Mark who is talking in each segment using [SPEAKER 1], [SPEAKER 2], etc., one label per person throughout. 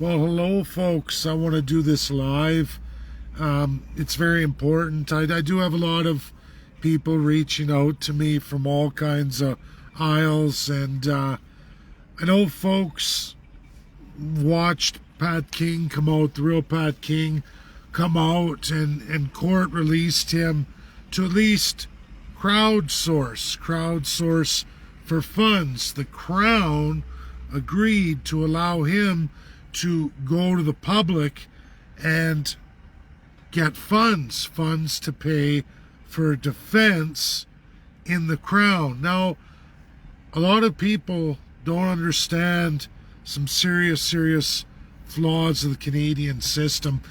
[SPEAKER 1] Well, hello, folks. I want to do this live. It's very important. I do have a lot of people reaching out to me from all kinds of aisles, and I know folks watched Pat King come out, the real Pat King come out, and court released him to at least crowdsource for funds. The Crown agreed to allow him to go to the public and get funds to pay for defense in the Crown. Now, a lot of people don't understand some serious flaws of the Canadian system,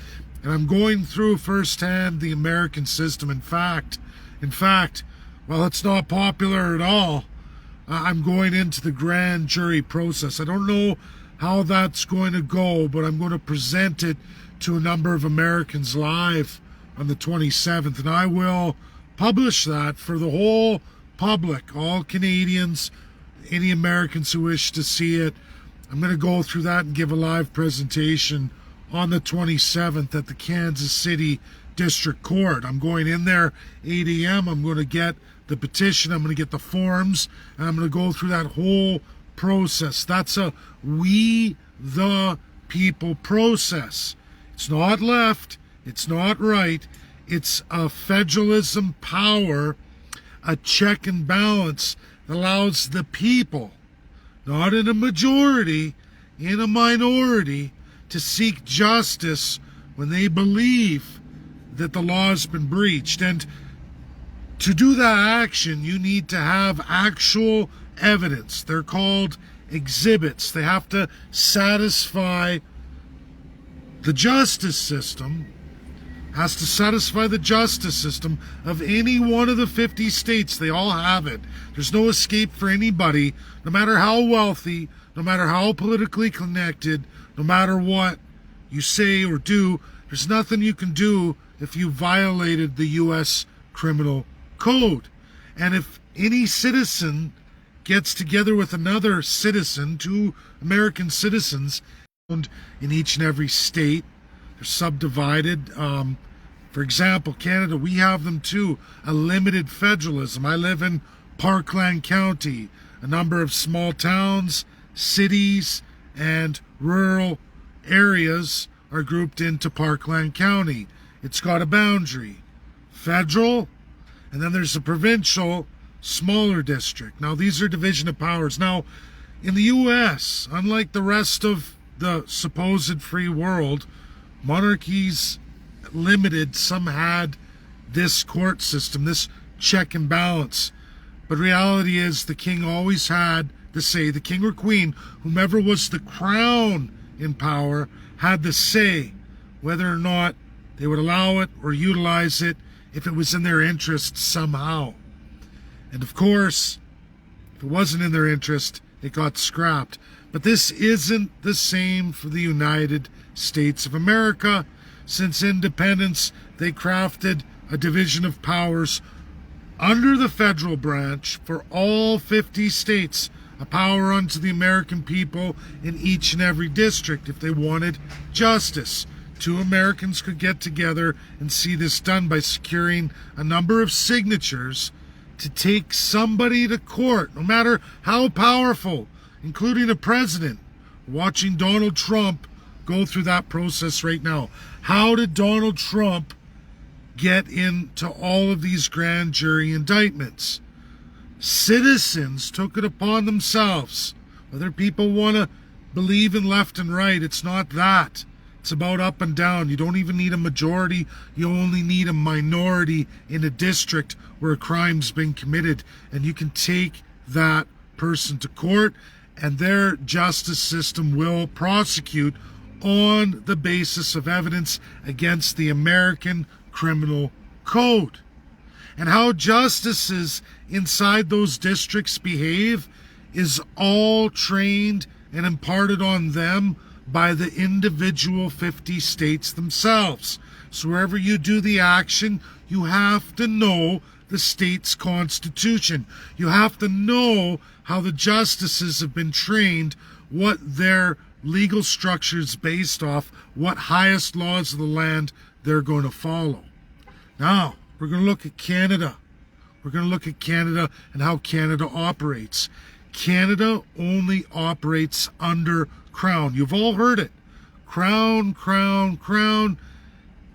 [SPEAKER 1] and I'm going through firsthand the American system. In fact, while it's not popular at all, I'm going into the grand jury process. I don't know how that's going to go, but I'm going to present it to a number of Americans live on the 27th, and I will publish that for the whole public, all Canadians, any Americans who wish to see it. I'm going to go through that and give a live presentation on the 27th at the Kansas City District Court. I'm going in there 8 a.m. I'm going to get the petition, I'm going to get the forms, and I'm going to go through that whole process. That's a we the people process. It's not left, it's not right, it's a federalism power, a check and balance that allows the people, not in a majority, in a minority, to seek justice when they believe that the law has been breached. And to do that action, you need to have actual evidence. They're called exhibits. They have to satisfy the justice system, has to satisfy the justice system of any one of the 50 states. They all have it. There's no escape for anybody, no matter how wealthy, no matter how politically connected, no matter what you say or do. There's nothing you can do if you violated the U.S. criminal code. And if any citizen gets together with another citizen, two American citizens in each and every state, they're subdivided. For example, Canada, we have them too, a limited federalism. I live in Parkland County. A number of small towns, cities, and rural areas are grouped into Parkland County. It's got a boundary. Federal, and then there's a provincial, smaller district. Now, these are division of powers. Now, in the U.S., unlike the rest of the supposed free world, monarchies limited, some had this court system, this check and balance. But reality is the king always had the say. The king or queen, whomever was the crown in power, had the say whether or not they would allow it or utilize it if it was in their interest somehow. And of course, if it wasn't in their interest, it got scrapped. But this isn't the same for the United States of America. Since independence, they crafted a division of powers under the federal branch for all 50 states, a power unto the American people in each and every district if they wanted justice. Two Americans could get together and see this done by securing a number of signatures to take somebody to court, no matter how powerful, including a president. Watching Donald Trump go through that process right now. How did Donald Trump get into all of these grand jury indictments? Citizens took it upon themselves. Whether people want to believe in left and right, it's not that. It's about up and down. You don't even need a majority. You only need a minority in a district where a crime's been committed. And you can take that person to court, and their justice system will prosecute on the basis of evidence against the American Criminal Code. And how justices inside those districts behave is all trained and imparted on them by the individual 50 states themselves. So wherever you do the action, you have to know the state's constitution. You have to know how the justices have been trained, what their legal structures based off what highest laws of the land they're going to follow. Now, we're going to look at Canada. We're going to look at Canada and how Canada operates. Canada only operates under Crown. You've all heard it. Crown, Crown, Crown.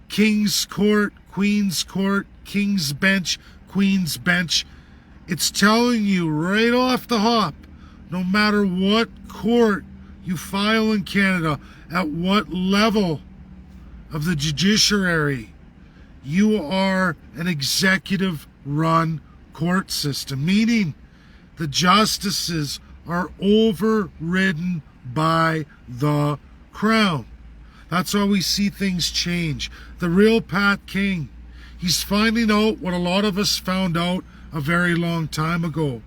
[SPEAKER 1] King's Court, Queen's Court, King's Bench, Queen's Bench. It's telling you right off the hop, no matter what court you file in Canada, at what level of the judiciary, you are an executive-run court system, meaning the justices are overridden by the Crown. That's why we see things change. The real Pat King, he's finding out what a lot of us found out a very long time ago.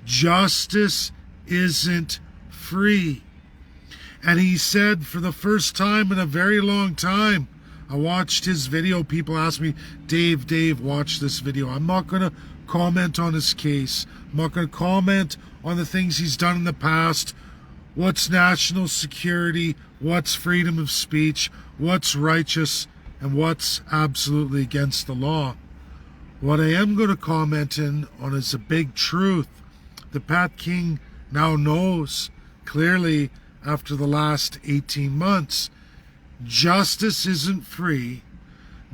[SPEAKER 1] Justice isn't free. And he said for the first time in a very long time, I watched his video. People ask me, Dave, watch this video. I'm not going to comment on his case. I'm not going to comment on the things he's done in the past. What's national security? What's freedom of speech? What's righteous? And what's absolutely against the law? What I am going to comment on is a big truth that Pat King now knows clearly after the last 18 months. Justice isn't free.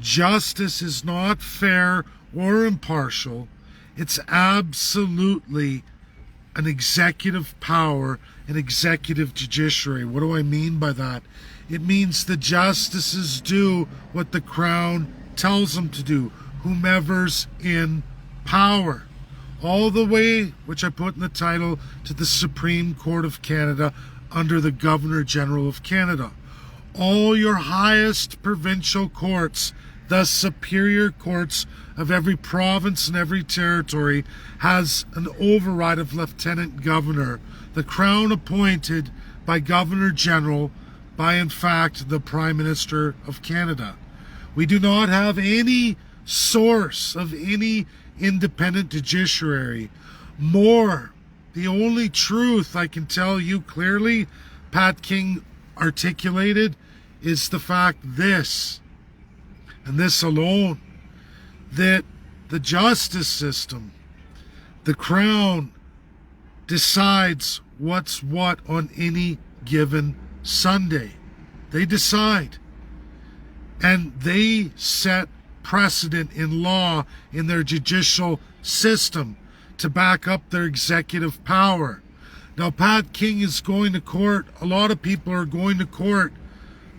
[SPEAKER 1] Justice is not fair or impartial. It's absolutely an executive power, an executive judiciary. What do I mean by that? It means the justices do what the Crown tells them to do, whomever's in power. All the way, which I put in the title, to the Supreme Court of Canada under the Governor General of Canada. All your highest provincial courts, the superior courts of every province and every territory, has an override of Lieutenant Governor, the Crown appointed by Governor General, by in fact the Prime Minister of Canada. We do not have any source of any independent judiciary. More, the only truth I can tell you clearly, Pat King articulated, is the fact this, and this alone, that the justice system, the Crown, decides what's what on any given Sunday. They decide. And they set precedent in law in their judicial system to back up their executive power. Now, Pat King is going to court. A lot of people are going to court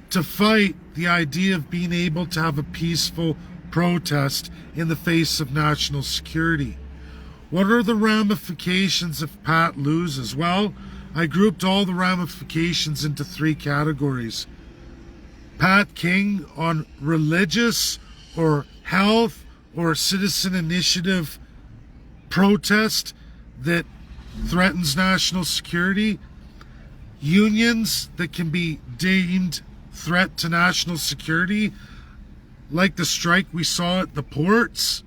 [SPEAKER 1] to fight the idea of being able to have a peaceful protest in the face of national security. What are the ramifications if Pat loses? Well, I grouped all the ramifications into 3 categories. Pat King on religious or health or citizen initiative protest that threatens national security. Unions that can be deemed threat to national security, like the strike we saw at the ports.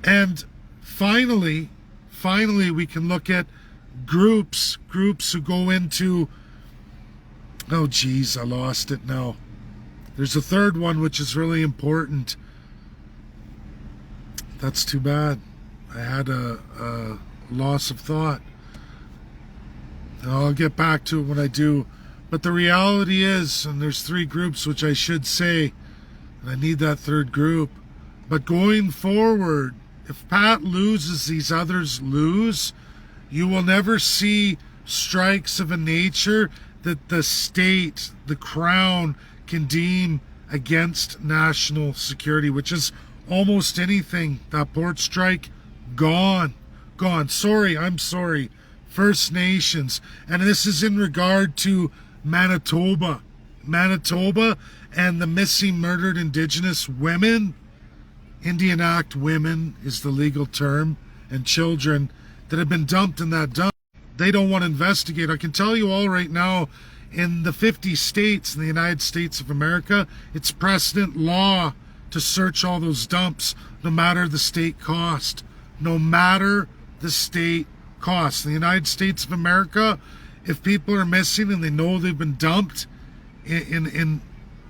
[SPEAKER 1] And finally, we can look at groups who go into, oh geez, I lost it now. There's a third one which is really important. That's too bad. I had a loss of thought. I'll get back to it when I do. But the reality is, and there's 3 groups which I should say, and I need that third group. But going forward, if Pat loses, these others lose, you will never see strikes of a nature that the state, the Crown, can deem against national security, which is almost anything. That port strike, gone. I'm sorry. First Nations. And this is in regard to Manitoba and the missing murdered Indigenous women. Indian Act women is the legal term, and children that have been dumped in that dump. They don't want to investigate. I can tell you all right now, in the 50 states in the United States of America, it's precedent law to search all those dumps, no matter the state cost. No matter the state cost. In the United States of America, If people are missing and they know they've been dumped in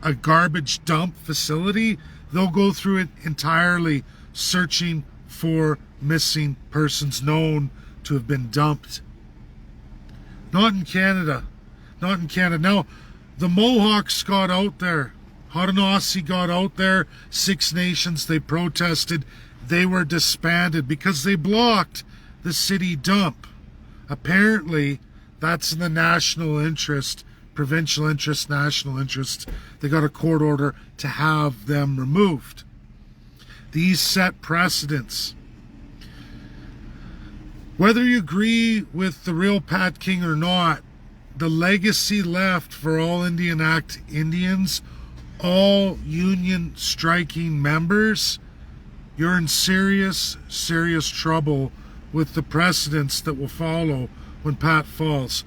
[SPEAKER 1] a garbage dump facility, they'll go through it entirely searching for missing persons known to have been dumped. Not in Canada. Not in Canada. Now, the Mohawks got out there. Haudenosaunee got out there. Six Nations, they protested. They were disbanded because they blocked the city dump. Apparently, that's in the national interest, provincial interest, national interest. They got a court order to have them removed. These set precedents. Whether you agree with the real Pat King or not, the legacy left for all Indian Act Indians, all union striking members, you're in serious, serious trouble with the precedents that will follow when Pat falls.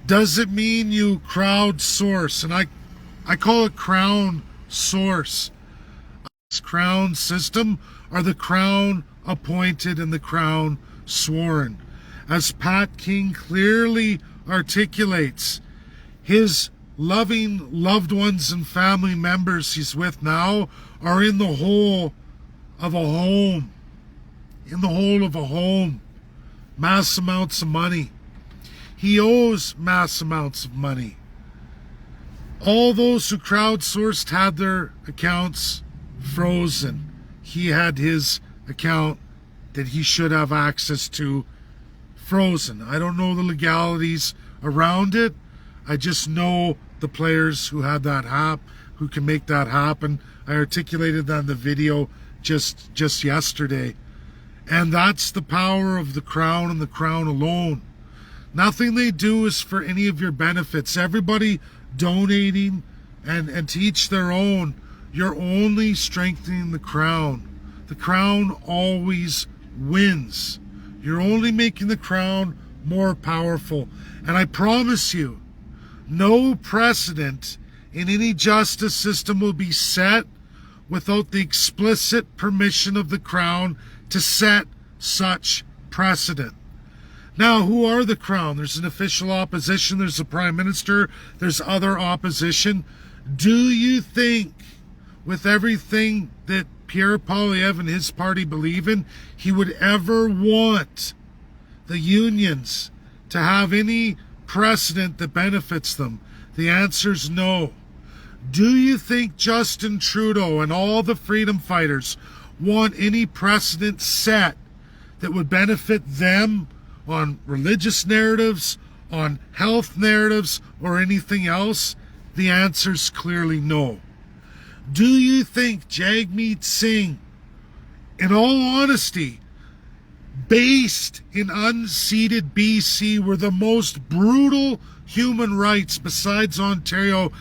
[SPEAKER 1] Does it mean you crowdsource? And I call it crown source. This crown system are the crown appointed and the crown sworn. As Pat King clearly articulates, his loving loved ones and family members he's with now are in the hole of a home. In the hole of a home. Mass amounts of money. He owes mass amounts of money. All those who crowdsourced had their accounts frozen. He had his account that he should have access to frozen. I don't know the legalities around it. I just know the players who had that who can make that happen. I articulated that in the video just yesterday. And that's the power of the crown and the crown alone. Nothing they do is for any of your benefits. Everybody donating and to each their own. You're only strengthening the crown. The crown always wins. You're only making the crown more powerful. And I promise you, no precedent in any justice system will be set without the explicit permission of the crown to set such precedent. Now, who are the crown? There's an official opposition, there's a prime minister, there's other opposition. Do you think, with everything that Pierre Poilievre and his party believe in, he would ever want the unions to have any precedent that benefits them? The answer's no. Do you think Justin Trudeau and all the freedom fighters want any precedent set that would benefit them on religious narratives, on health narratives, or anything else? The answer's clearly no. Do you think Jagmeet Singh, in all honesty, based in unceded BC, were the most brutal human rights besides Ontario,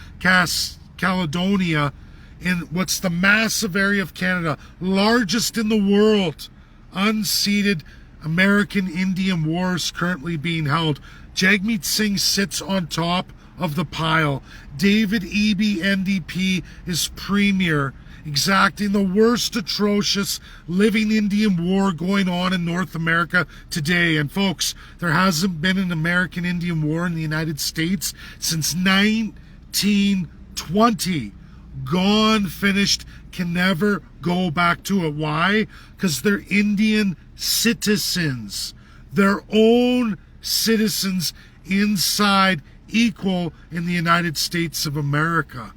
[SPEAKER 1] Caledonia, in what's the massive area of Canada, largest in the world, unceded American Indian wars currently being held? Jagmeet Singh sits on top of the pile. David Eby, NDP, is premier, exacting the worst atrocious living Indian war going on in North America today. And folks, there hasn't been an American Indian war in the United States since 1920. Gone, finished, can never go back to it. Why? Because they're Indian citizens, their own citizens inside, equal in the United States of America.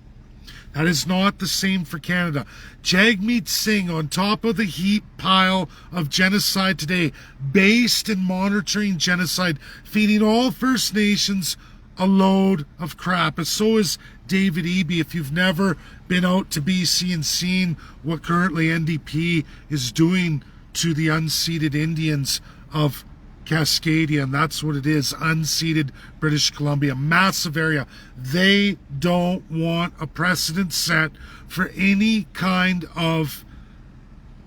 [SPEAKER 1] That is not the same for Canada. Jagmeet Singh, on top of the heap pile of genocide today, based in monitoring genocide, feeding all First Nations a load of crap. And so is David Eby. If you've never been out to BC and seen what currently NDP is doing to the unceded Indians of Cascadia, and that's what it is, unceded British Columbia, massive area. They don't want a precedent set for any kind of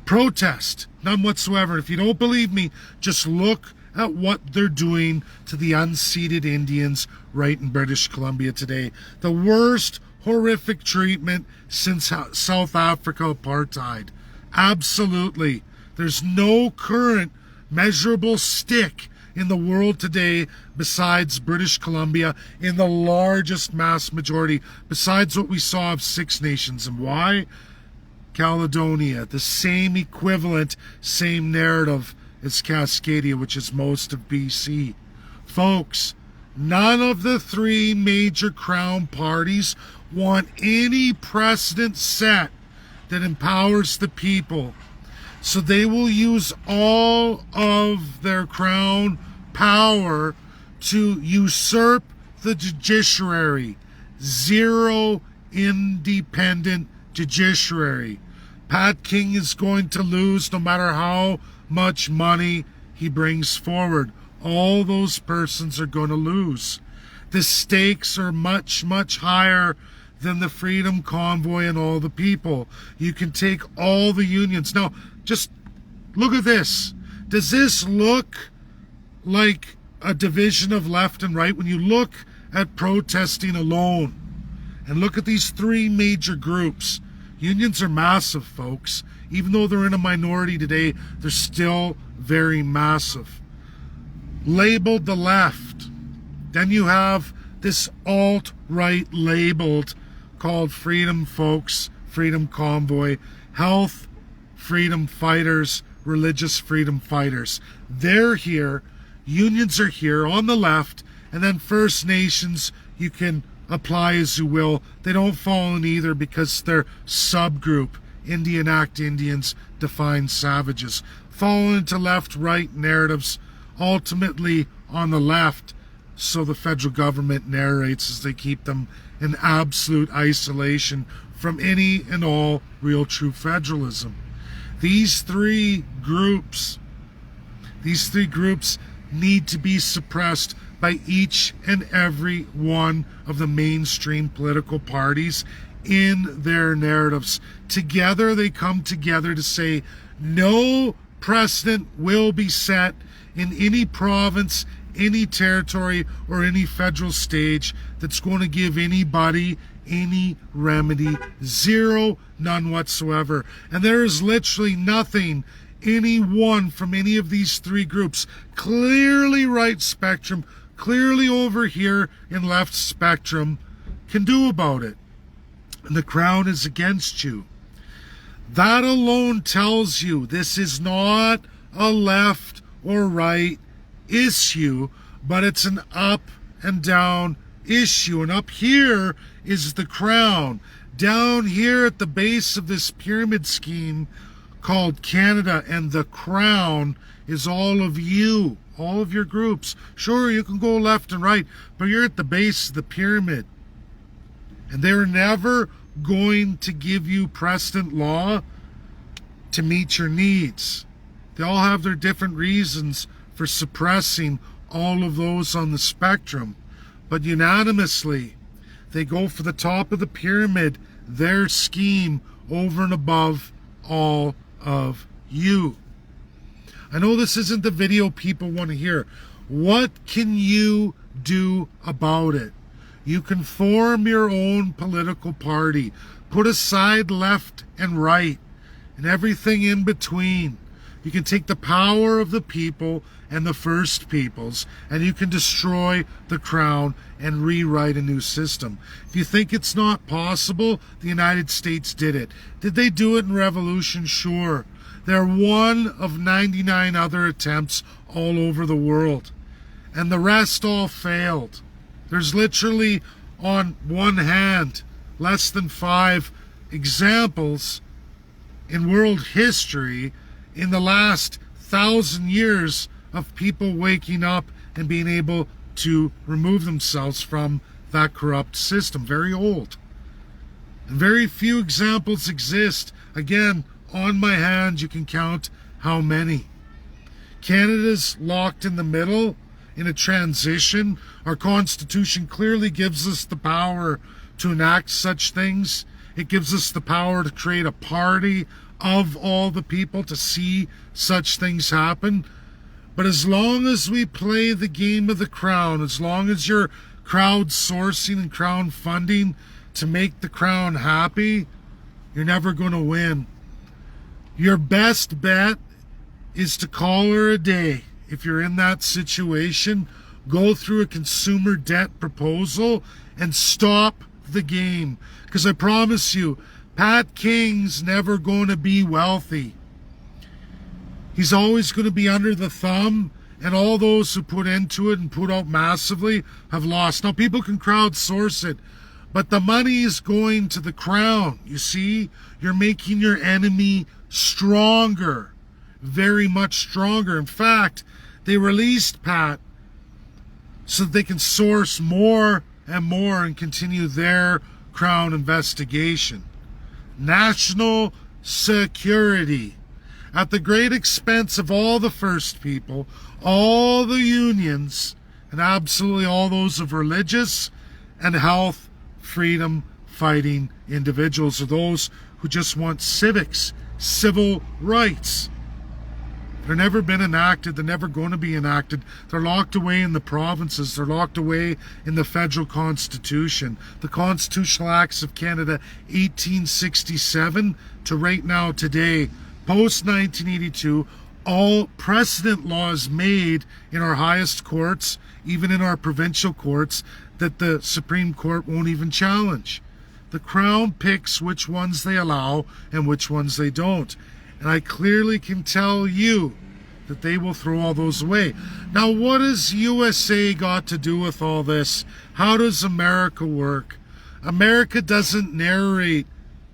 [SPEAKER 1] protest, none whatsoever. If you don't believe me, just look at what they're doing to the unceded Indians right in British Columbia today. The worst horrific treatment since South Africa apartheid. Absolutely. There's no current measurable stick in the world today besides British Columbia, in the largest mass majority, besides what we saw of Six Nations. And why? Caledonia, the same equivalent, same narrative as Cascadia, which is most of BC. Folks, none of the three major crown parties want any precedent set that empowers the people. So they will use all of their crown power to usurp the judiciary. Zero independent judiciary. Pat King is going to lose no matter how much money he brings forward. All those persons are going to lose. The stakes are much, much higher than the Freedom Convoy and all the people. You can take all the unions. Now, just look at this. Does this look like a division of left and right? When you look at protesting alone and look at these three major groups, unions are massive, folks. Even though they're in a minority today, they're still very massive. Labeled the left. Then you have this alt-right labeled called Freedom Folks, Freedom Convoy, Health Freedom Fighters, Religious Freedom Fighters. They're here. Unions are here on the left. And then First Nations, you can apply as you will. They don't fall in either because they're subgroup. Indian Act Indians, defined savages. Fall into left-right narratives, ultimately on the left, so the federal government narrates as they keep them in absolute isolation from any and all real true federalism. These three groups need to be suppressed by each and every one of the mainstream political parties in their narratives. Together they come together to say no precedent will be set in any province, any territory, or any federal stage that's going to give anybody any remedy. Zero, none whatsoever. And there is literally nothing anyone from any of these three groups, clearly right spectrum, clearly over here in left spectrum, can do about it. And the Crown is against you. That alone tells you this is not a left or right issue, but it's an up and down issue. And up here is the Crown. Down here at the base of this pyramid scheme called Canada, and the Crown is all of you, all of your groups. Sure, you can go left and right, but you're at the base of the pyramid. And they're never going to give you precedent law to meet your needs. They all have their different reasons for suppressing all of those on the spectrum. But unanimously, they go for the top of the pyramid, their scheme, over and above all of you. I know this isn't the video people want to hear. What can you do about it? You can form your own political party. Put aside left and right and everything in between. You can take the power of the people and the First Peoples, and you can destroy the Crown and rewrite a new system. If you think it's not possible, the United States did it. Did they do it in revolution? Sure. They're one of 99 other attempts all over the world, and the rest all failed. There's literally, on one hand, less than 5 examples in world history in the last 1,000 years of people waking up and being able to remove themselves from that corrupt system. Very old. And very few examples exist. Again, on my hand, you can count how many. Canada's locked in the middle in a transition. Our Constitution clearly gives us the power to enact such things. It gives us the power to create a party of all the people to see such things happen. But as long as we play the game of the Crown, as long as you're crowdsourcing and crowdfunding to make the Crown happy, you're never going to win. Your best bet is to call her a day. if you're in that situation, go through a consumer debt proposal and stop the game. Because I promise you, Pat King's never going to be wealthy. He's always going to be under the thumb, and all those who put into it and put out massively have lost. Now, people can crowdsource it, but the money is going to the crown. You see, you're making your enemy stronger, very much stronger. In fact, they released Pat so that they can source more and more and continue their crown investigation. National security, at the great expense of all the First People, all the unions, and absolutely all those of religious and health freedom fighting individuals, or those who just want civics, civil rights. They're never been enacted. They're never going to be enacted. They're locked away in the provinces. They're locked away in the federal constitution. The Constitutional Acts of Canada, 1867 to right now today, post 1982, all precedent laws made in our highest courts, even in our provincial courts, that the Supreme Court won't even challenge. The Crown picks which ones they allow and which ones they don't. And I clearly can tell you that they will throw all those away. Now, what has USA got to do with all this? How does America work? America doesn't narrate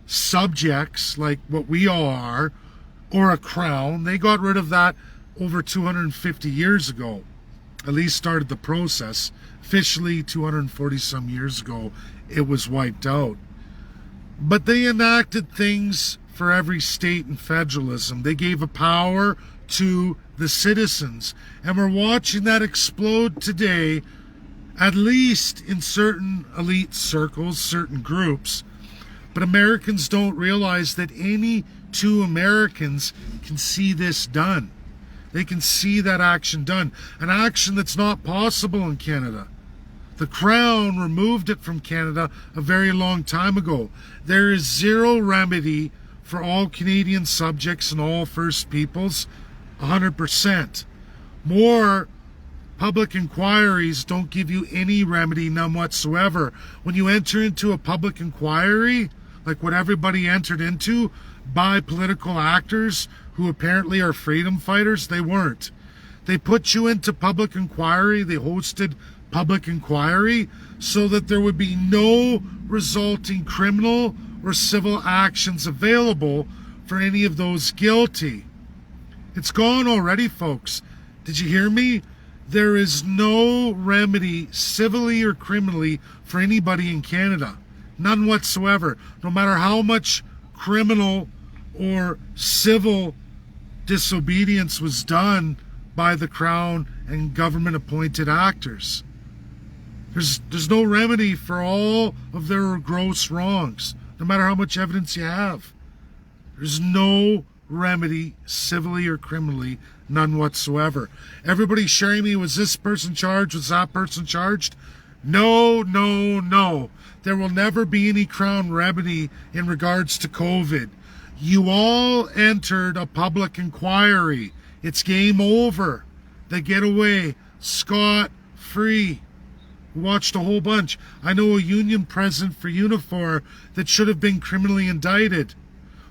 [SPEAKER 1] subjects like what we all are, or a crown. They got rid of that over 250 years ago. At least started the process. Officially, 240 some years ago, it was wiped out. But they enacted things for every state and federalism. They gave a power to the citizens. And we're watching that explode today, at least in certain elite circles, certain groups. But Americans don't realize that any two Americans can see this done. They can see that action done. An action that's not possible in Canada. The Crown removed it from Canada a very long time ago. There is zero remedy for all Canadian subjects and all First Peoples, 100%. More public inquiries don't give you any remedy, none whatsoever. When you enter into a public inquiry, like what everybody entered into by political actors who apparently are freedom fighters, they weren't. They put you into public inquiry, they hosted public inquiry so that there would be no resulting criminal or civil actions available for any of those guilty. It's gone already, folks. Did you hear me? There is no remedy, civilly or criminally, for anybody in Canada. None whatsoever. No matter how much criminal or civil disobedience was done by the Crown and government-appointed actors. There's no remedy for all of their gross wrongs, no matter how much evidence you have. There's no remedy, civilly or criminally, none whatsoever. Everybody sharing me, was this person charged? Was that person charged? No, no, no. There will never be any Crown remedy in regards to COVID. You all entered a public inquiry. It's game over. They get away scot-free. Watched a whole bunch. I know a union president for Unifor that should have been criminally indicted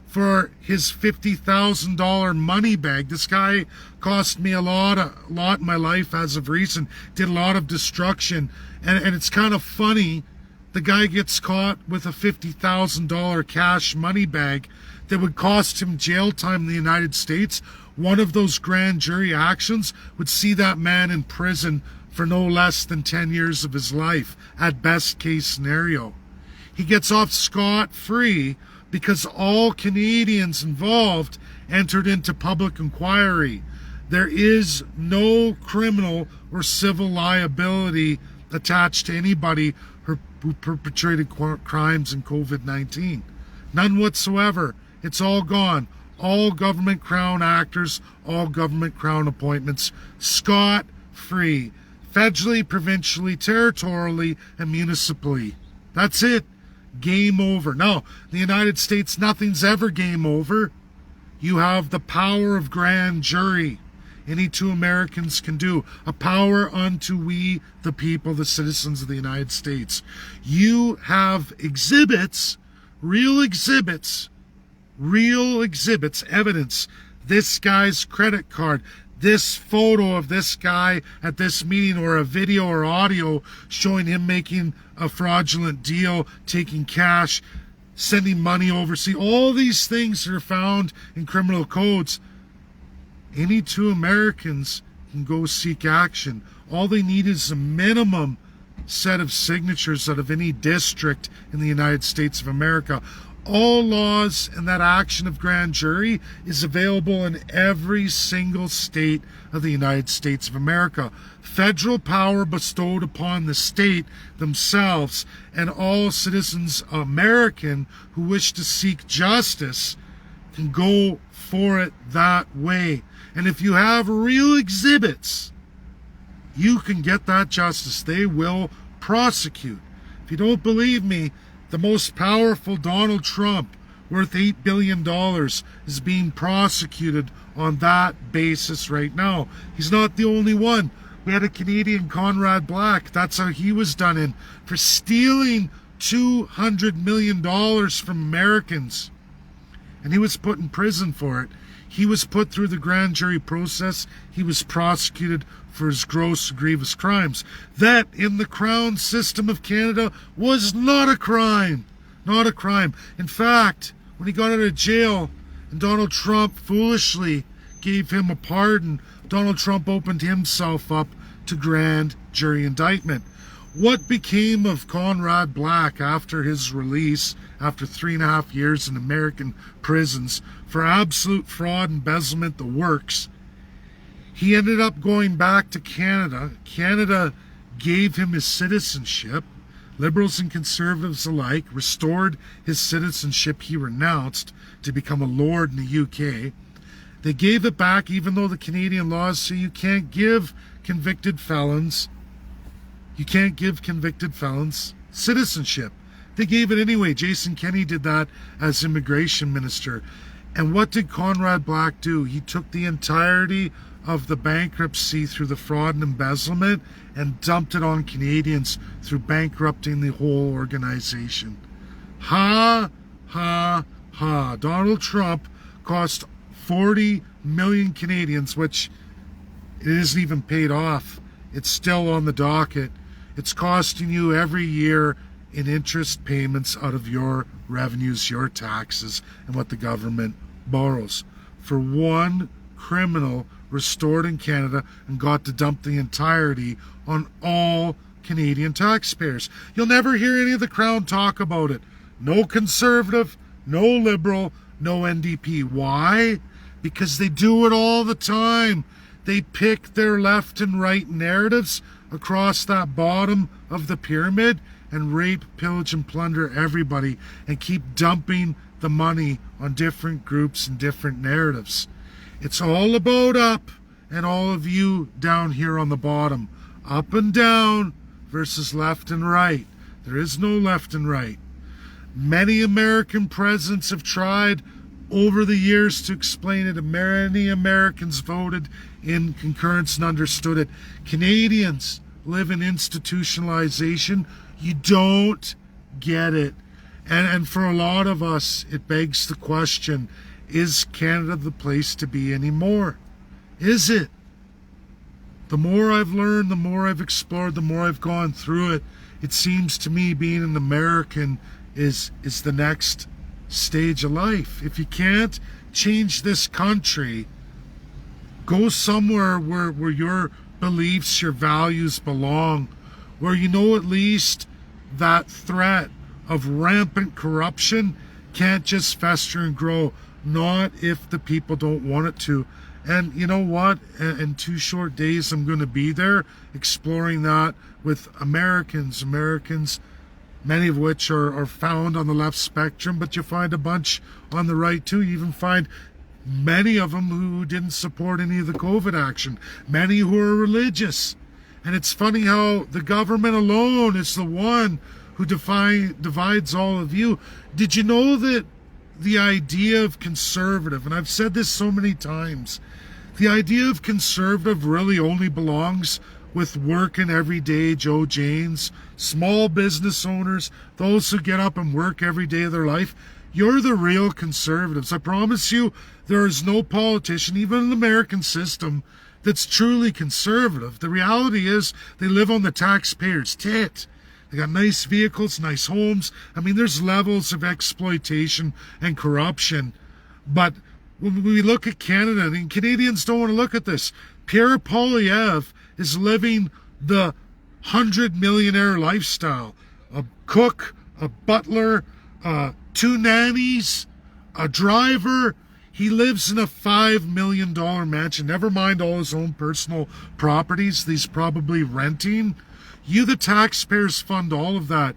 [SPEAKER 1] for his $50,000 money bag. This guy cost me a lot in my life as of recent. Did a lot of destruction, and it's kind of funny. The guy gets caught with a $50,000 cash money bag that would cost him jail time in the United States. One of those grand jury actions would see that man in prison for no less than 10 years of his life, at best case scenario. He gets off scot-free because all Canadians involved entered into public inquiry. There is no criminal or civil liability attached to anybody who perpetrated crimes in COVID-19. None whatsoever. It's all gone. All government Crown actors, all government Crown appointments, scot-free. Federally, provincially, territorially, and municipally. That's it. Game over. Now, in the United States, nothing's ever game over. You have the power of grand jury. any two Americans can do. A power unto we, the people, the citizens of the United States. You have exhibits, real exhibits, evidence. This guy's credit card, this photo of this guy at this meeting, or a video or audio showing him making a fraudulent deal, taking cash, sending money overseas. All these things are found in criminal codes. Any two Americans can go seek action. All they need is a minimum set of signatures out of any district in the United States of America. All laws and that action of grand jury is available in every single state of the United States of America. Federal power bestowed upon the state themselves, and all citizens American who wish to seek justice can go for it that way. And if you have real exhibits, you can get that justice. They will prosecute. If you don't believe me, the most powerful Donald Trump, worth $8 billion, is being prosecuted on that basis right now. He's not the only one. We had a Canadian, Conrad Black. That's how he was done in, for stealing $200 million from Americans. And he was put in prison for it. He was put through the grand jury process. He was prosecuted for his gross, grievous crimes. That, in the Crown system of Canada, was not a crime. Not a crime. In fact, when he got out of jail and Donald Trump foolishly gave him a pardon, Donald Trump opened himself up to grand jury indictment. What became of Conrad Black after his release, after 3.5 years in American prisons for absolute fraud, embezzlement, the works? He ended up going back to Canada. Canada gave him his citizenship. Liberals and conservatives alike restored his citizenship he renounced to become a lord in the UK. They gave it back, even though the Canadian laws say you can't give convicted felons citizenship. They gave it anyway. Jason Kenney did that as immigration minister. And what did Conrad Black do? He took the entirety of the bankruptcy through the fraud and embezzlement and dumped it on Canadians through bankrupting the whole organization. Ha, ha, ha. Donald Trump cost 40 million Canadians, which it isn't even paid off. It's still on the docket. It's costing you every year in interest payments out of your revenues, your taxes, and what the government borrows. For one criminal restored in Canada and got to dump the entirety on all Canadian taxpayers. You'll never hear any of the Crown talk about it. No Conservative, no Liberal, no NDP. Why? Because they do it all the time. They pick their left and right narratives across that bottom of the pyramid and rape, pillage, and plunder everybody and keep dumping the money on different groups and different narratives. It's all about up and all of you down here on the bottom. Up and down versus left and right. There is no left and right. Many American presidents have tried over the years to explain it, and many Americans voted in concurrence and understood it. Canadians live in institutionalization. You don't get it. And for a lot of us, it begs the question, is Canada the place to be anymore? Is it? The more I've learned, the more I've explored, the more I've gone through it, it seems to me being an American is the next stage of life. If you can't change this country, go somewhere where your beliefs, your values belong, where you know at least that threat of rampant corruption can't just fester and grow. Not if the people don't want it to. And you know what? In 2 short days, I'm going to be there exploring that with Americans, many of which are found on the left spectrum, but you find a bunch on the right too. You even find many of them who didn't support any of the COVID action, many who are religious. And it's funny how the government alone is the one who divides all of you. Did you know that the idea of conservative, and I've said this so many times, The idea of conservative really only belongs with working everyday Joe Janes, small business owners, those who get up and work every day of their life. You're the real conservatives. I promise you, there is no politician, even in the American system, that's truly conservative. The reality is they live on the taxpayer's tit. They got nice vehicles, nice homes. I mean, there's levels of exploitation and corruption. But when we look at Canada, and Canadians don't want to look at this, Pierre Poilievre is living the 100-millionaire lifestyle. A cook, a butler, 2 nannies, a driver. He lives in a $5 million mansion, never mind all his own personal properties that he's probably renting. You, the taxpayers, fund all of that.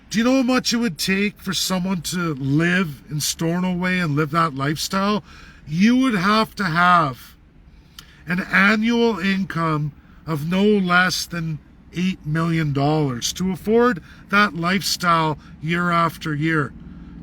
[SPEAKER 1] Do you know how much it would take for someone to live in Stornoway and live that lifestyle? You would have to have an annual income of no less than $8 million to afford that lifestyle year after year.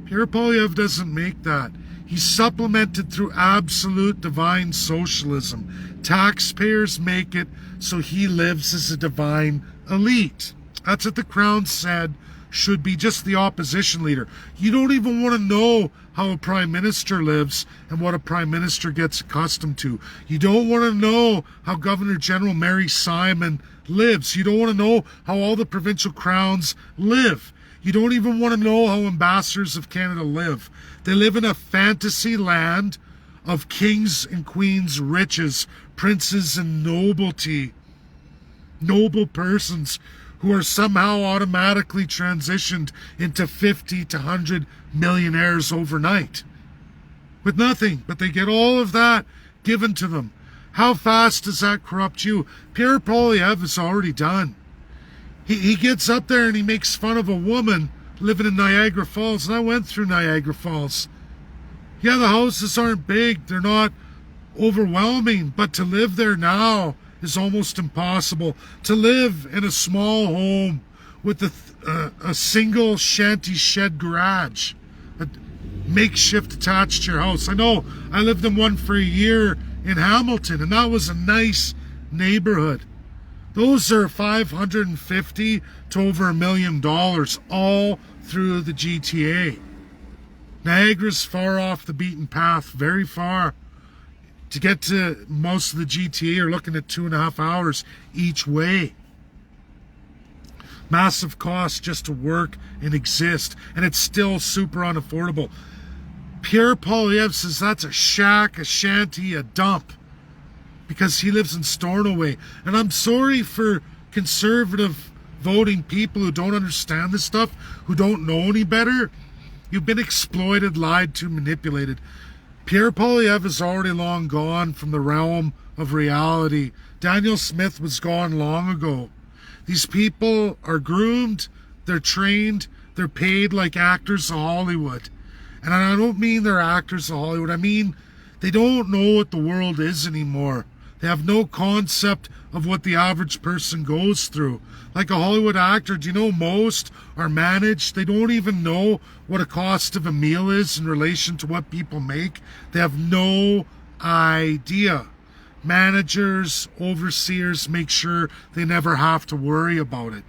[SPEAKER 1] Pierre Poilievre doesn't make that. He's supplemented through absolute divine socialism. Taxpayers make it, so he lives as a divine elite. That's what the Crown said should be just the opposition leader. You don't even want to know how a prime minister lives and what a prime minister gets accustomed to. You don't want to know how Governor General Mary Simon lives. You don't want to know how all the provincial crowns live. You don't even want to know how ambassadors of Canada live. They live in a fantasy land of kings and queens' riches, princes and nobility, noble persons who are somehow automatically transitioned into 50 to 100 millionaires overnight with nothing, but they get all of that given to them. How fast does that corrupt you? Pierre Poilievre is already done. He gets up there and he makes fun of a woman living in Niagara Falls, and I went through Niagara Falls. Yeah, the houses aren't big, they're not overwhelming, but to live there now is almost impossible. To live in a small home with a single shanty shed garage, a makeshift attached to your house. I know, I lived in one for a year in Hamilton, and that was a nice neighborhood. Those are $550 to over $1 million, all through the GTA. Niagara's far off the beaten path, very far. To get to most of the GTA, you're looking at 2.5 hours each way. Massive cost just to work and exist, and it's still super unaffordable. Pierre Poilievre says that's a shack, a shanty, a dump, because he lives in Stornoway. And I'm sorry for conservative voting people who don't understand this stuff, who don't know any better. You've been exploited, lied to, manipulated. Pierre Poilievre is already long gone from the realm of reality. Daniel Smith was gone long ago. These people are groomed, they're trained, they're paid like actors of Hollywood. And I don't mean they're actors of Hollywood, I mean they don't know what the world is anymore. They have no concept of what the average person goes through. Like a Hollywood actor, do you know most are managed? They don't even know what a cost of a meal is in relation to what people make. They have no idea. Managers, overseers make sure they never have to worry about it.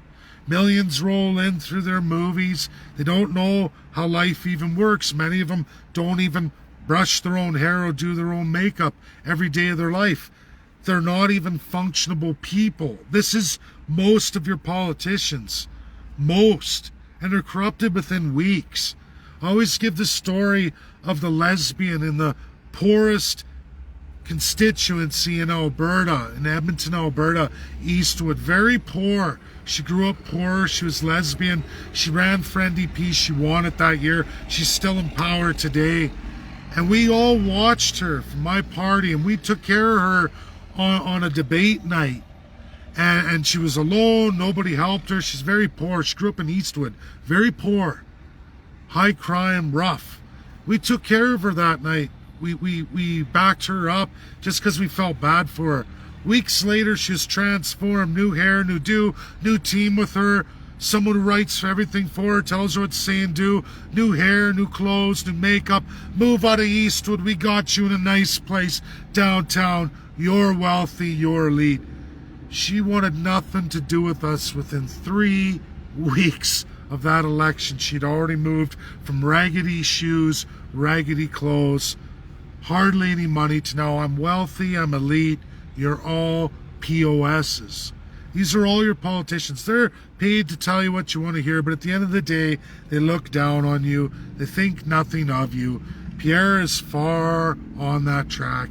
[SPEAKER 1] Millions roll in through their movies. They don't know how life even works. Many of them don't even brush their own hair or do their own makeup every day of their life. They're not even functionable people. This is most of your politicians. Most. And they're corrupted within weeks. I always give the story of the lesbian in the poorest constituency in Alberta, in Edmonton, Alberta, Eastwood. Very poor. She grew up poor. She was lesbian. She ran for NDP. She won it that year. She's still in power today. And we all watched her from my party, and we took care of her on a debate night. And she was alone. Nobody helped her. She's very poor. She grew up in Eastwood. Very poor. High crime, rough. We took care of her that night. We backed her up just because we felt bad for her. Weeks later, she was transformed. New hair, new do, new team with her. someone who writes everything for her, tells her what to say and do, new hair, new clothes, new makeup, move out of Eastwood, we got you in a nice place downtown, you're wealthy, you're elite. She wanted nothing to do with us. Within 3 weeks of that election, she'd already moved from raggedy shoes, raggedy clothes, hardly any money, to now I'm wealthy, I'm elite, you're all POSs. These are all your politicians. They're paid to tell you what you want to hear, but at the end of the day, they look down on you. They think nothing of you. Pierre is far on that track.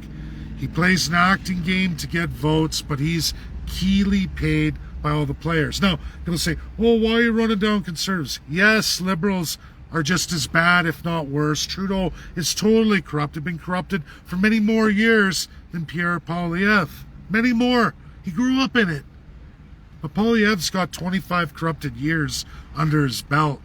[SPEAKER 1] He plays an acting game to get votes, but he's keenly paid by all the players. Now, people say, well, why are you running down Conservatives? Yes, Liberals are just as bad, if not worse. Trudeau is totally corrupted, been corrupted for many more years than Pierre Poilievre. Many more. He grew up in it. But Poilievre's got 25 corrupted years under his belt.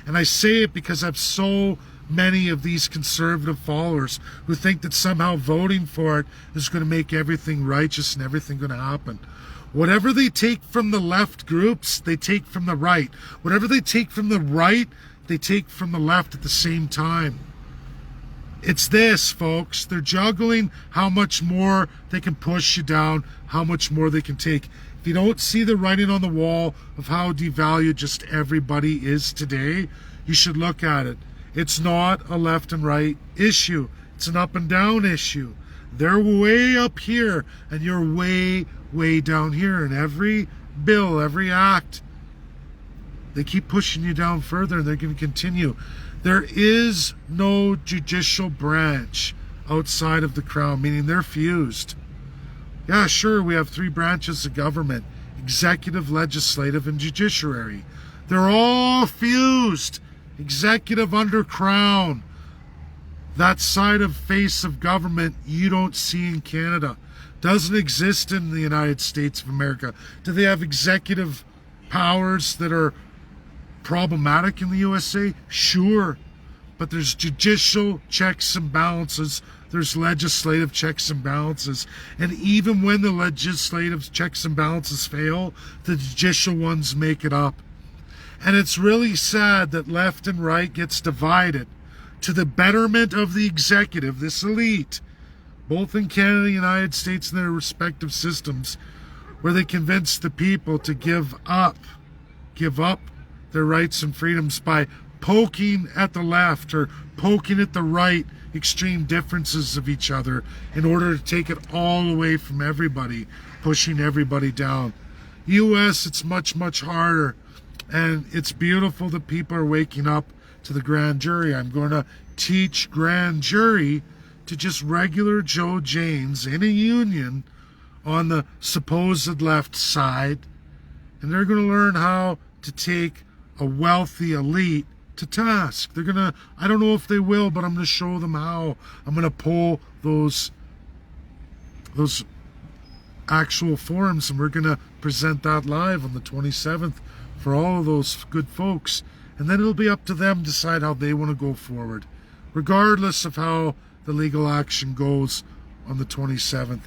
[SPEAKER 1] And I say it because I have so many of these conservative followers who think that somehow voting for it is going to make everything righteous and everything going to happen. Whatever they take from the left groups, they take from the right. Whatever they take from the right, they take from the left at the same time. It's this, folks. They're juggling how much more they can push you down, how much more they can take. If you don't see the writing on the wall of how devalued just everybody is today, you should look at it. It's not a left and right issue. It's an up and down issue. They're way up here and you're way, way down here. And every bill, every act, they keep pushing you down further and they're going to continue. There is no judicial branch outside of the Crown, meaning they're fused. Yeah, sure, we have 3 branches of government, executive, legislative, and judiciary. They're all fused. Executive under Crown. That side of face of government you don't see in Canada. Doesn't exist in the United States of America. Do they have executive powers that are problematic in the USA? Sure. But there's judicial checks and balances. There's legislative checks and balances. And even when the legislative checks and balances fail, the judicial ones make it up. And it's really sad that left and right gets divided to the betterment of the executive, this elite, both in Canada and the United States and their respective systems, where they convince the people to give up their rights and freedoms by poking at the left or poking at the right extreme differences of each other in order to take it all away from everybody, pushing everybody down. US, it's much, much harder. And it's beautiful that people are waking up to the grand jury. I'm going to teach grand jury to just regular Joe Janes in a union on the supposed left side. And they're going to learn how to take a wealthy elite to task. They're going to, I don't know if they will, but I'm going to show them how. I'm going to pull those actual forums and we're going to present that live on the 27th. For all of those good folks, and then it'll be up to them to decide how they want to go forward, regardless of how the legal action goes on the 27th.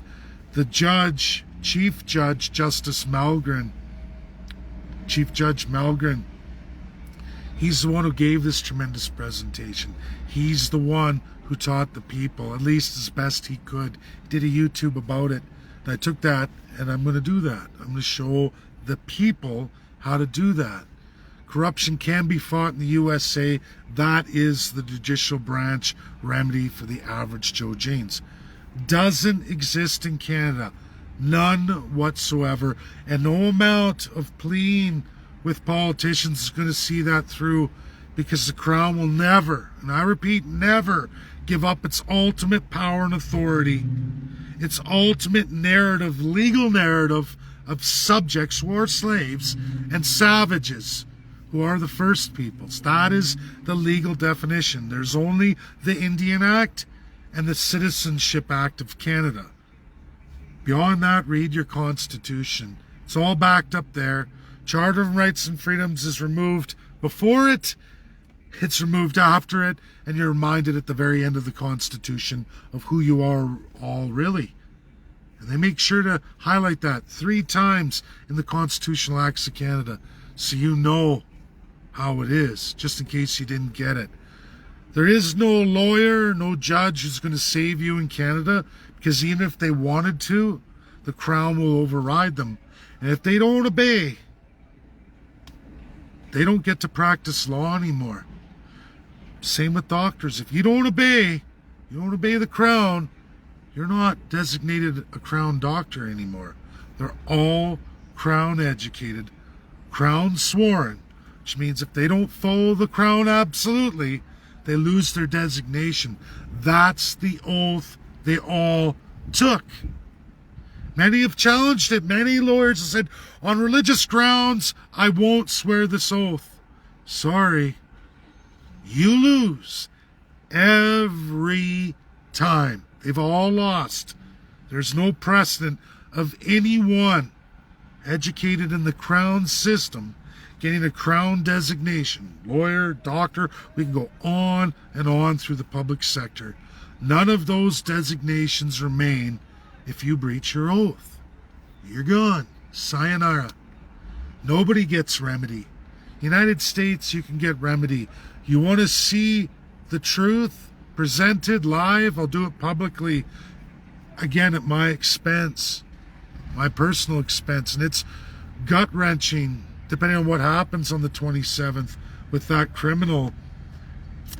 [SPEAKER 1] The judge, Chief Judge Justice Malgren, Chief Judge Malgren, he's the one who gave this tremendous presentation. He's the one who taught the people, at least as best he could. He did a YouTube about it, and I took that, and I'm going to do that. I'm going to show the people how to do that. Corruption can be fought in the USA. That is the judicial branch remedy for the average Joe Janes. Doesn't exist in Canada. None whatsoever. And no amount of pleading with politicians is going to see that through, because the Crown will never, and I repeat, never give up its ultimate power and authority, its ultimate narrative, legal narrative, of subjects who are slaves and savages who are the first peoples. That is the legal definition. There's only the Indian Act and the Citizenship Act of Canada. Beyond that, read your Constitution. It's all backed up there. Charter of Rights and Freedoms is removed before it, it's removed after it, and you're reminded at the very end of the Constitution of who you are all really. And they make sure to highlight that 3 times in the Constitutional Acts of Canada. so you know how it is, just in case you didn't get it. There is no lawyer, no judge who's going to save you in Canada, because even if they wanted to, the Crown will override them. And if they don't obey, they don't get to practice law anymore. Same with doctors. If you don't obey the Crown, you're not designated a Crown doctor anymore. They're all Crown educated, Crown sworn, which means if they don't follow the Crown absolutely, they lose their designation. That's the oath they all took. Many have challenged it. Many lawyers have said, on religious grounds, I won't swear this oath. Sorry, you lose every time. They've all lost. There's no precedent of anyone educated in the Crown system getting a Crown designation. Lawyer, doctor, we can go on and on through the public sector. None of those designations remain if you breach your oath. You're gone. Sayonara. Nobody gets remedy. United States, you can get remedy. You want to see the truth presented live? I'll do it publicly, again, at my expense, my personal expense. And it's gut-wrenching, depending on what happens on the 27th with that criminal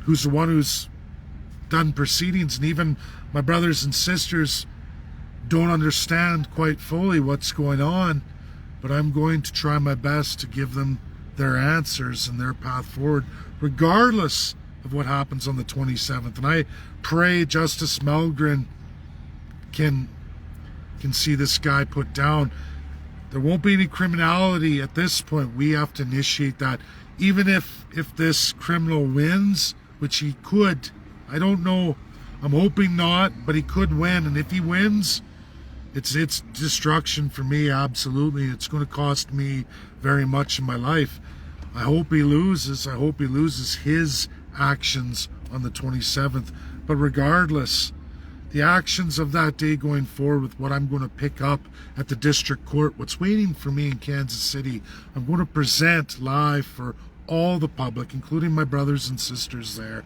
[SPEAKER 1] who's the one who's done proceedings. And even my brothers and sisters don't understand quite fully what's going on, but I'm going to try my best to give them their answers and their path forward, regardless of what happens on the 27th. And I pray Justice Melgren can see this guy put down. There won't be any criminality at this point. We have to initiate that. Even if this criminal wins, which he could, I don't know, I'm hoping not, but he could win. And if he wins, it's destruction for me, absolutely. It's going to cost me very much in my life. I hope he loses. I hope he loses his actions on the 27th. But regardless, the actions of that day going forward with what I'm going to pick up at the district court, what's waiting for me in Kansas City, I'm going to present live for all the public, including my brothers and sisters there.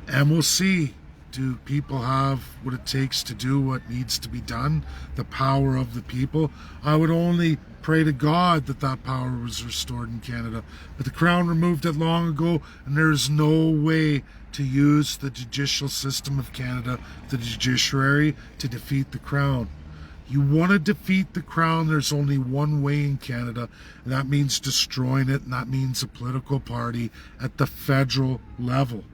[SPEAKER 1] And we'll see. Do people have what it takes to do what needs to be done? The power of the people? I would only pray to God that that power was restored in Canada. But the Crown removed it long ago, and there is no way to use the judicial system of Canada, the judiciary, to defeat the Crown. You want to defeat the Crown, there's only one way in Canada, and that means destroying it, and that means a political party at the federal level.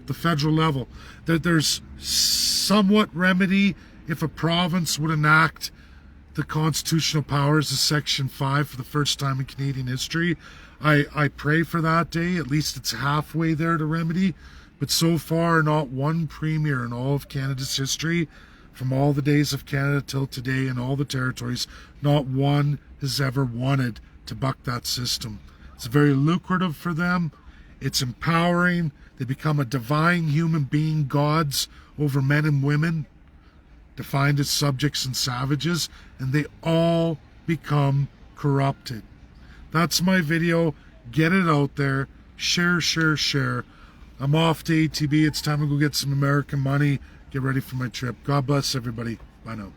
[SPEAKER 1] The federal level. That there's somewhat remedy if a province would enact the constitutional powers of Section 5 for the first time in Canadian history. I pray for that day. At least it's halfway there to remedy. But so far, not one premier in all of Canada's history, from all the days of Canada till today in all the territories, not one has ever wanted to buck that system. It's very lucrative for them. It's empowering. They become a divine human being, gods over men and women, defined as subjects and savages, and they all become corrupted. That's my video. Get it out there. Share, share, share. I'm off to ATB. It's time to go get some American money. Get ready for my trip. God bless everybody. Bye now.